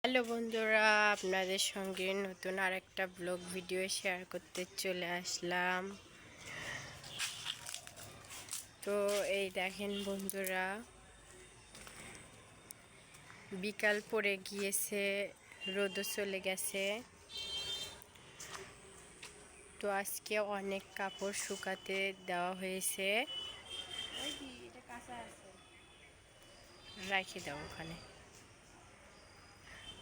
Hello বন্ধুরা, আপনাদের সঙ্গে নতুন আরেকটা ব্লগ ভিডিও শেয়ার করতে চলে আসলাম। তো এই দেখেন বন্ধুরা, বিকাল পড়ে গিয়েছে, রোদও চলে গেছে। তো আজকে অনেক কাপড় শুকাতে দেওয়া হয়েছে। রেখে দাও ওখানে।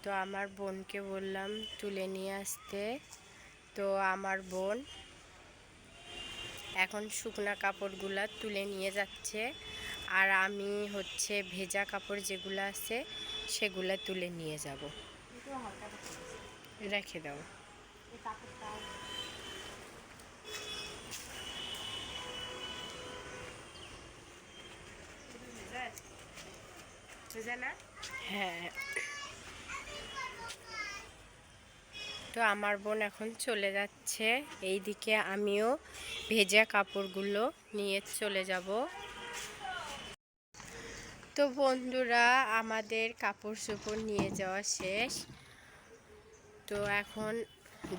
তো আমার বোনকে বললাম তুলে নিয়ে আসতে। তো আমার বোন এখন শুকনা কাপড়গুলা তুলে নিয়ে যাচ্ছে, আর আমি ভেজা কাপড় যেগুলো আছে সেগুলা তুলে নিয়ে যাব। রেখে দাও। হ্যাঁ, তো আমার বোন এখন চলে যাচ্ছে, এইদিকে আমিও ভেজা কাপড়গুলো নিয়ে চলে যাব। তো বন্ধুরা, আমাদের কাপড় চোপড় নিয়ে যাওয়া শেষ। তো এখন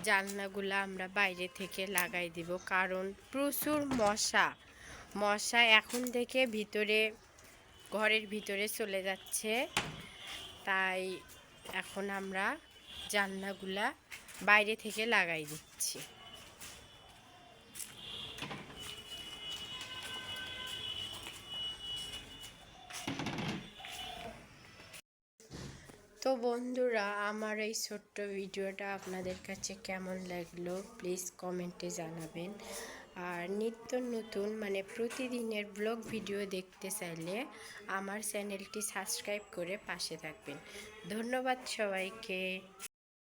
জানলাগুলো আমরা বাইরে থেকে লাগাই দিব, কারণ প্রচুর মশা এখন থেকে ঘরের ভিতরে চলে যাচ্ছে। তাই এখন আমরা জানলাগুলা বাইরে থেকে লাগাই দিচ্ছি। তো বন্ধুরা, আমার এই ছোট্ট ভিডিওটা আপনাদের কাছে কেমন লাগলো প্লিজ কমেন্টে জানাবেন। আর নিত্য নতুন প্রতিদিনের ব্লগ ভিডিও দেখতে চাইলে আমার চ্যানেলটি সাবস্ক্রাইব করে পাশে থাকবেন। ধন্যবাদ সবাইকে।